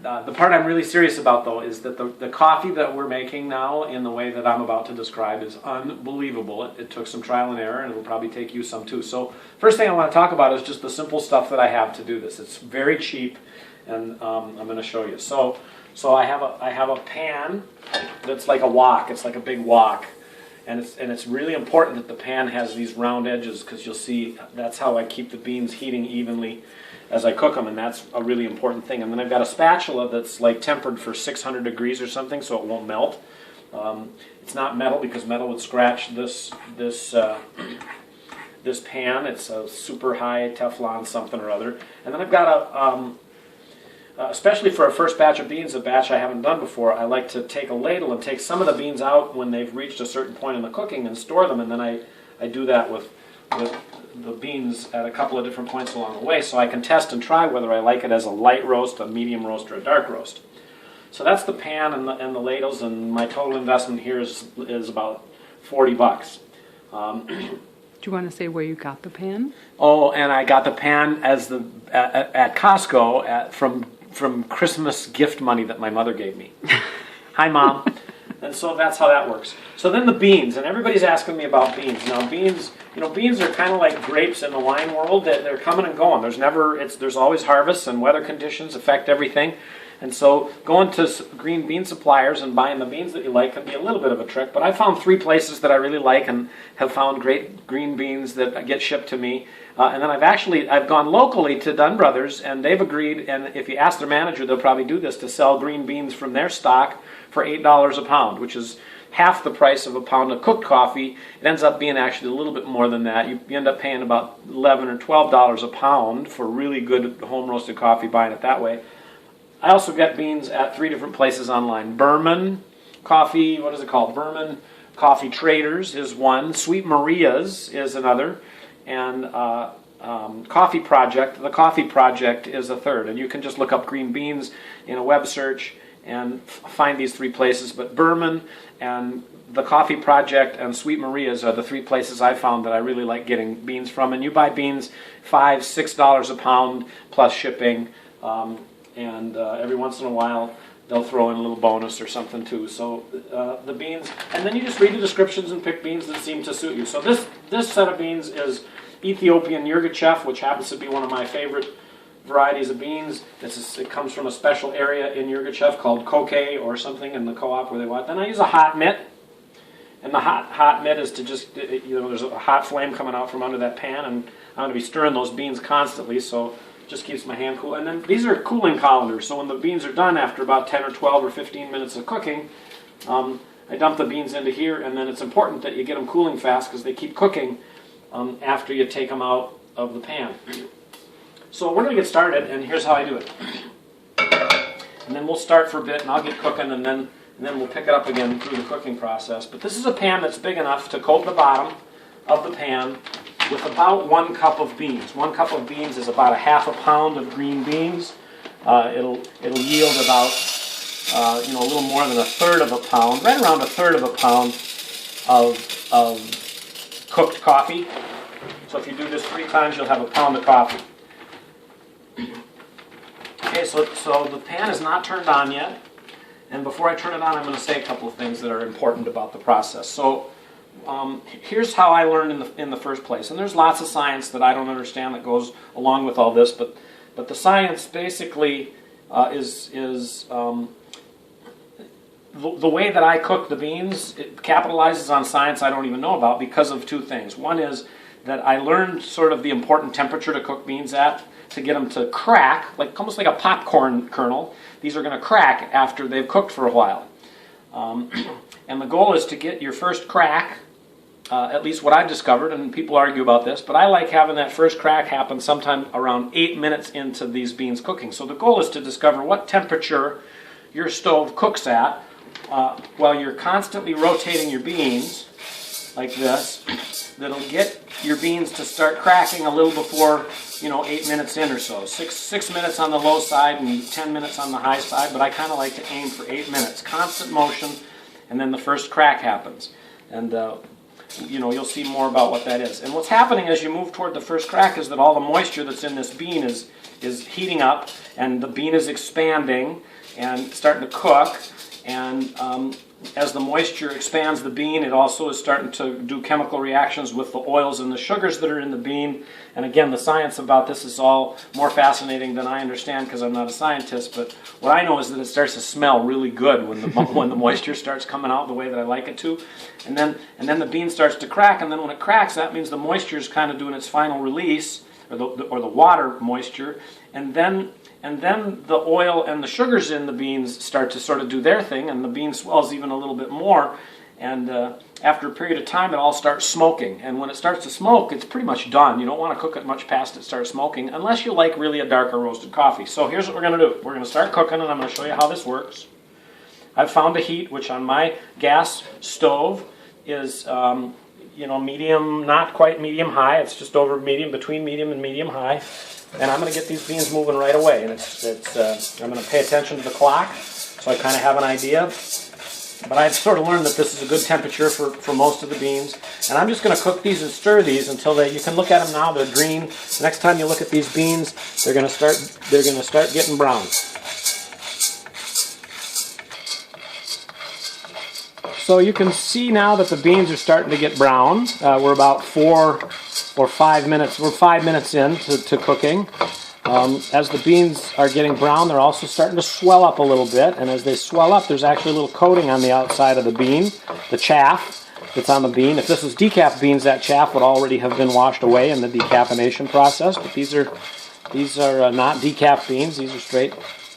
The part I'm really serious about, though, is that the coffee that we're making now in the way that I'm about to describe is unbelievable. It took some trial and error, and it'll probably take you some too. So first thing I want to talk about is just the simple stuff that I have to do this. It's very cheap, and I'm going to show you. So I have a pan that's like a wok. It's like a big wok. And it's really important that the pan has these round edges, because you'll see that's how I keep the beans heating evenly as I cook them, and that's a really important thing. And then I've got a spatula that's like tempered for 600 degrees or something, so it won't melt. It's not metal, because metal would scratch this pan. It's a super high Teflon something or other. And then I've got especially for a first batch of beans, a batch I haven't done before, I like to take a ladle and take some of the beans out when they've reached a certain point in the cooking and store them, and then I do that with the beans at a couple of different points along the way, so I can test and try whether I like it as a light roast, a medium roast, or a dark roast. So that's the pan and the ladles, and my total investment here is about $40. Do you want to say where you got the pan? Oh, and I got the pan at Costco from Christmas gift money that my mother gave me. Hi, Mom. And so that's how that works. So then the beans, and everybody's asking me about beans. Now beans are kind of like grapes in the wine world. They're coming and going. There's always harvests, and weather conditions affect everything. And so going to green bean suppliers and buying the beans that you like can be a little bit of a trick. But I found 3 places that I really like and have found great green beans that get shipped to me. And then I've gone locally to Dunn Brothers, and they've agreed, and if you ask their manager, they'll probably do this, to sell green beans from their stock for $8 a pound, which is half the price of a pound of cooked coffee. It ends up being actually a little bit more than that. You end up paying about $11 or $12 a pound for really good home roasted coffee, buying it that way. I also get beans at 3 different places online. Berman Coffee, what is it called? Berman Coffee Traders is one. Sweet Maria's is another. And Coffee Project. The Coffee Project is a third. And you can just look up green beans in a web search and find these 3 places. But Berman and the Coffee Project and Sweet Maria's are the 3 places I found that I really like getting beans from. And you buy beans $5, $6 a pound plus shipping. And every once in a while they'll throw in a little bonus or something too. So the beans, and then you just read the descriptions and pick beans that seem to suit you. So this set of beans is Ethiopian Yirgacheffe, which happens to be one of my favorite varieties of beans. It comes from a special area in Yirgacheffe called Koke or something in the co-op where they want. Then I use a hot mitt, and the hot mitt is to just, there's a hot flame coming out from under that pan, and I'm going to be stirring those beans constantly, so just keeps my hand cool. And then these are cooling colanders, so when the beans are done after about 10 or 12 or 15 minutes of cooking, I dump the beans into here, and then it's important that you get them cooling fast because they keep cooking after you take them out of the pan. So we're going to get started, and here's how I do it. And then we'll start for a bit, and I'll get cooking, and then we'll pick it up again through the cooking process. But this is a pan that's big enough to coat the bottom of the pan with about 1 cup of beans. 1 cup of beans is about a half a pound of green beans. It'll yield about a little more than a third of a pound, right around a third of a pound of cooked coffee. So if you do this 3 times, you'll have a pound of coffee. Okay, so the pan is not turned on yet, and before I turn it on, I'm going to say a couple of things that are important about the process. So here's how I learned in the first place, and there's lots of science that I don't understand that goes along with all this, but the science basically is the way that I cook the beans. It capitalizes on science I don't even know about because of 2 things. One is that I learned sort of the important temperature to cook beans at, to get them to crack, almost like a popcorn kernel. These are going to crack after they've cooked for a while. And the goal is to get your first crack, at least what I've discovered, and people argue about this, but I like having that first crack happen sometime around 8 minutes into these beans cooking. So the goal is to discover what temperature your stove cooks at while you're constantly rotating your beans like this. That'll get your beans to start cracking a little before 8 minutes in or so. Six minutes on the low side and 10 minutes on the high side, but I kind of like to aim for 8 minutes. Constant motion, and then the first crack happens. And you'll see more about what that is. And what's happening as you move toward the first crack is that all the moisture that's in this bean is is heating up, and the bean is expanding and starting to cook. And as the moisture expands the bean, it also is starting to do chemical reactions with the oils and the sugars that are in the bean. And again, the science about this is all more fascinating than I understand because I'm not a scientist. But what I know is that it starts to smell really good when the when the moisture starts coming out the way that I like it to. And then the bean starts to crack. And then when it cracks, that means the moisture is kind of doing its final release, or the water moisture. And then the oil and the sugars in the beans start to sort of do their thing, and the bean swells even a little bit more. And after a period of time, it all starts smoking. And when it starts to smoke, it's pretty much done. You don't want to cook it much past it starts smoking, unless you like really a darker roasted coffee. So here's what we're going to do. We're going to start cooking, and I'm going to show you how this works. I've found a heat, which on my gas stove is medium, not quite medium high. It's just over medium, between medium and medium high. And I'm going to get these beans moving right away. And I'm going to pay attention to the clock, so I kind of have an idea. But I've sort of learned that this is a good temperature for most of the beans. And I'm just going to cook these and stir these until you can look at them now. They're green. The next time you look at these beans, they're going to start getting brown. So you can see now that the beans are starting to get brown. We're about 4 or 5 minutes. We're 5 minutes in to cooking. As the beans are getting brown, they're also starting to swell up a little bit. And as they swell up, there's actually a little coating on the outside of the bean, the chaff that's on the bean. If this was decaf beans, that chaff would already have been washed away in the decaffeination process. But these are not decaf beans. These are straight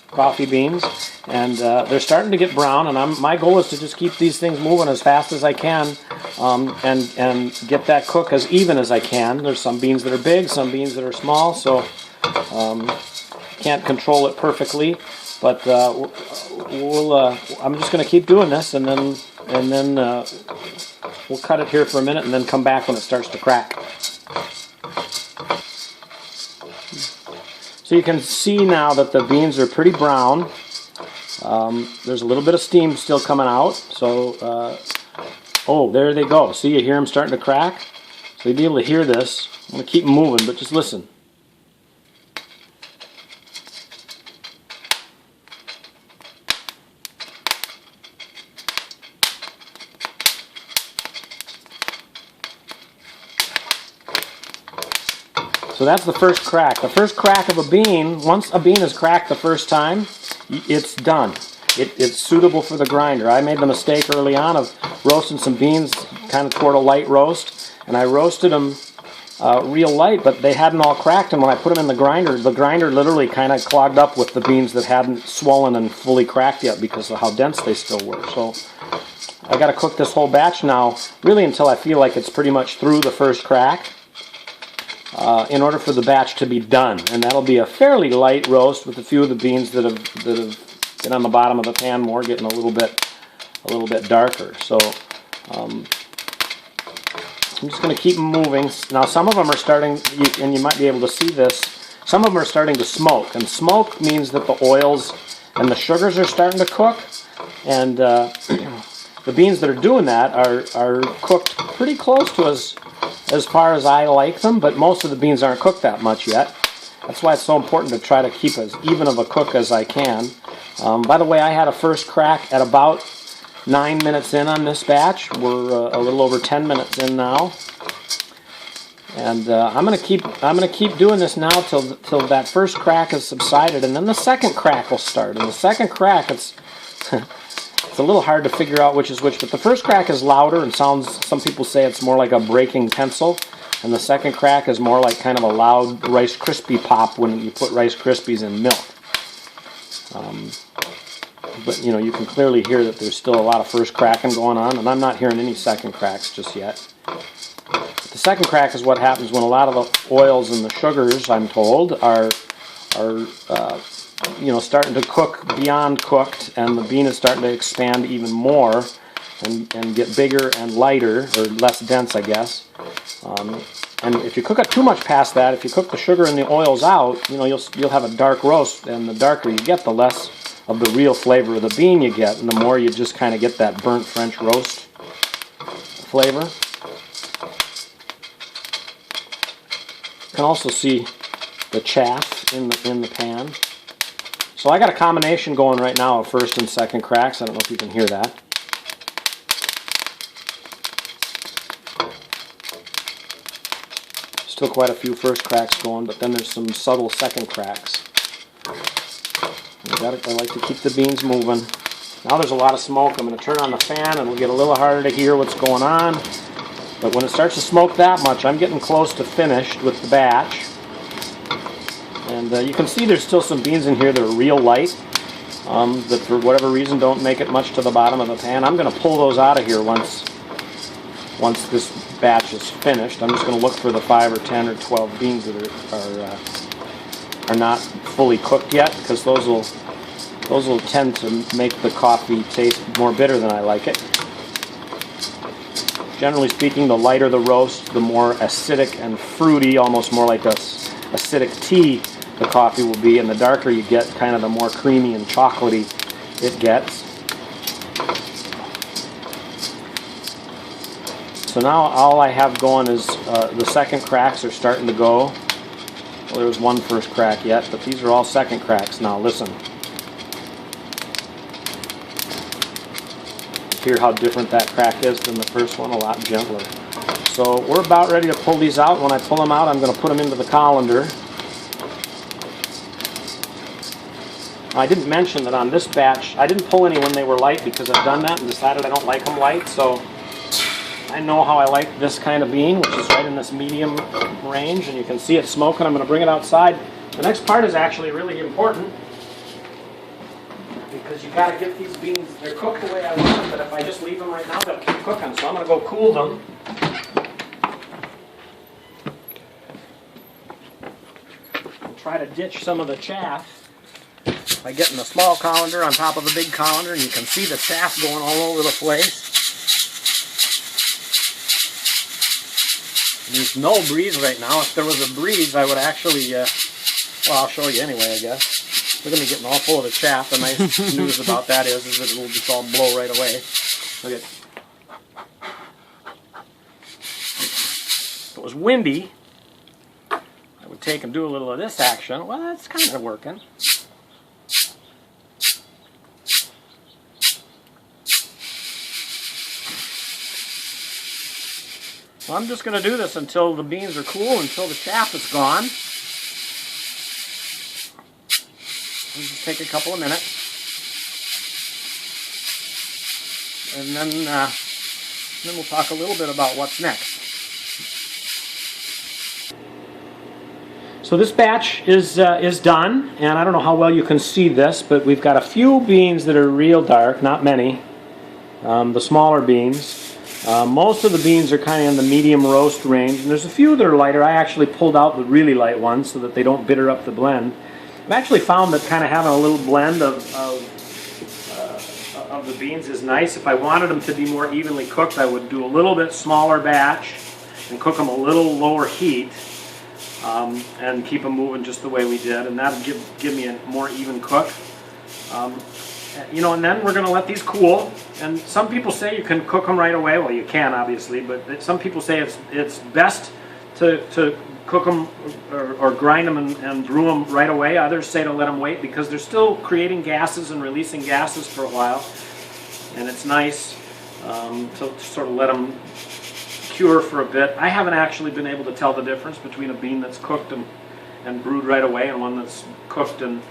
coffee beans, and they're starting to get brown. And my goal is to just keep these things moving as fast as I can, and get that cook as even as I can. There's some beans that are big, some beans that are small, so can't control it perfectly. But I'm just going to keep doing this, and then we'll cut it here for a minute, and then come back when it starts to crack. So you can see now that the beans are pretty brown. There's a little bit of steam still coming out. So, there they go. See, you hear them starting to crack? So you'll be able to hear this. I'm going to keep them moving, but just listen. So that's the first crack. The first crack of a bean, once a bean is cracked the first time, it's done. It's suitable for the grinder. I made the mistake early on of roasting some beans kind of toward a light roast, and I roasted them real light, but they hadn't all cracked, and when I put them in the grinder literally kind of clogged up with the beans that hadn't swollen and fully cracked yet because of how dense they still were. So I got to cook this whole batch now, really until I feel like it's pretty much through the first crack. In order for the batch to be done, and that'll be a fairly light roast with a few of the beans that have been on the bottom of the pan more, getting a little bit darker. So I'm just going to keep them moving. Now some of them are starting, and you might be able to see this. Some of them are starting to smoke, and smoke means that the oils and the sugars are starting to cook, and the beans that are doing that are cooked pretty close to as far as I like them, but most of the beans aren't cooked that much yet. That's why it's so important to try to keep as even of a cook as I can. By the way, I had a first crack at about 9 minutes in on this batch. We're a little over 10 minutes in now, and I'm gonna keep doing this now till that first crack has subsided, and then the second crack will start. And the second crack, it's a little hard to figure out which is which, but the first crack is louder and sounds, some people say it's more like a breaking pencil, and the second crack is more like kind of a loud Rice Krispie pop when you put Rice Krispies in milk. But you can clearly hear that there's still a lot of first cracking going on, and I'm not hearing any second cracks just yet. But the second crack is what happens when a lot of the oils and the sugars, I'm told, are starting to cook beyond cooked, and the bean is starting to expand even more and get bigger and lighter, or less dense, I guess. And if you cook it too much past that, if you cook the sugar and the oils out, you'll have a dark roast, and the darker you get, the less of the real flavor of the bean you get, and the more you just kind of get that burnt French roast flavor. You can also see the chaff in the pan. So I got a combination going right now of first and second cracks. I don't know if you can hear that. Still quite a few first cracks going, but then there's some subtle second cracks. I like to keep the beans moving. Now there's a lot of smoke. I'm going to turn on the fan and it'll get a little harder to hear what's going on. But when it starts to smoke that much, I'm getting close to finished with the batch. And you can see there's still some beans in here that are real light, that for whatever reason don't make it much to the bottom of the pan. I'm going to pull those out of here once this batch is finished. I'm just going to look for the 5 or 10 or 12 beans that are not fully cooked yet, because those will tend to make the coffee taste more bitter than I like it. Generally speaking, the lighter the roast, the more acidic and fruity, almost more like acidic tea the coffee will be, and the darker you get, kind of the more creamy and chocolatey it gets. So now all I have going is the second cracks are starting to go. Well, there was one first crack yet, but these are all second cracks now. Listen. Hear how different that crack is than the first one, a lot gentler. So we're about ready to pull these out. When I pull them out, I'm going to put them into the colander. I didn't mention that on this batch, I didn't pull any when they were light because I've done that and decided I don't like them light. So I know how I like this kind of bean, which is right in this medium range, and you can see it smoking. I'm going to bring it outside. The next part is actually really important, because you got to get these beans, they're cooked the way I want them, but if I just leave them right now, they'll keep cooking. So I'm going to go cool them. I'll try to ditch some of the chaff by getting a small colander on top of a big colander, and you can see the chaff going all over the place. There's no breeze right now. If there was a breeze, I would actually, well, I'll show you anyway, I guess. We're going to be getting all full of the chaff. The nice news about that is that it will just all blow right away. Look at. If it was windy, I would take and do a little of this action. Well, that's kind of working. So I'm just going to do this until the beans are cool, until the chaff is gone. It'll just take a couple of minutes. And then we'll talk a little bit about what's next. So this batch is done, and I don't know how well you can see this, but we've got a few beans that are real dark, not many. The smaller beans. Most of the beans are kind of in the medium roast range, and there's a few that are lighter. I actually pulled out the really light ones so that they don't bitter up the blend. I've actually found that kind of having a little blend of the beans is nice. If I wanted them to be more evenly cooked, I would do a little bit smaller batch and cook them a little lower heat, and keep them moving just the way we did, and that would give me a more even cook. You know, and then we're going to let these cool. And some people say you can cook them right away. Well, you can, obviously, but some people say it's best to cook them or grind them and brew them right away. Others say to let them wait because they're still creating gases and releasing gases for a while. And it's nice to sort of let them cure for a bit. I haven't actually been able to tell the difference between a bean that's cooked and brewed right away and one that's cooked and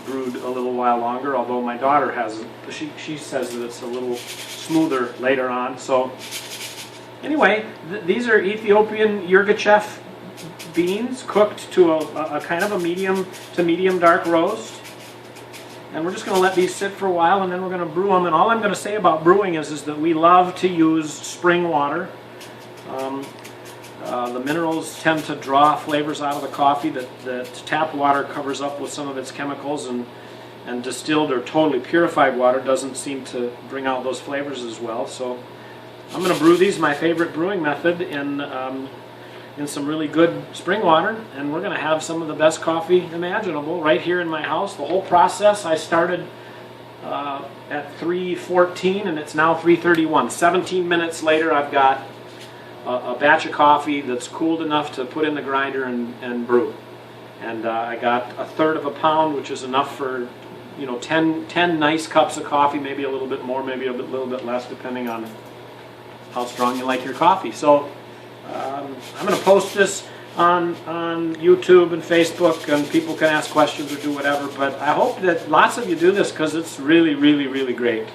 brewed a little while longer, although my daughter has, she says that it's a little smoother later on. So anyway, these are Ethiopian Yirgacheffe beans cooked to a kind of a medium to medium dark roast. And we're just going to let these sit for a while, and then we're going to brew them. And all I'm going to say about brewing is that we love to use spring water. The minerals tend to draw flavors out of the coffee that tap water covers up with some of its chemicals, and distilled or totally purified water doesn't seem to bring out those flavors as well. So I'm going to brew these, my favorite brewing method, in some really good spring water, and we're going to have some of the best coffee imaginable right here in my house. The whole process, I started at 3:14 and it's now 3:31. 17 minutes later, I've got a batch of coffee that's cooled enough to put in the grinder and brew. And I got 1/3 of a pound, which is enough for 10 nice cups of coffee, maybe a little bit more, maybe a little bit less, depending on how strong you like your coffee. So I'm going to post this on YouTube and Facebook, and people can ask questions or do whatever. But I hope that lots of you do this because it's really, really, really great.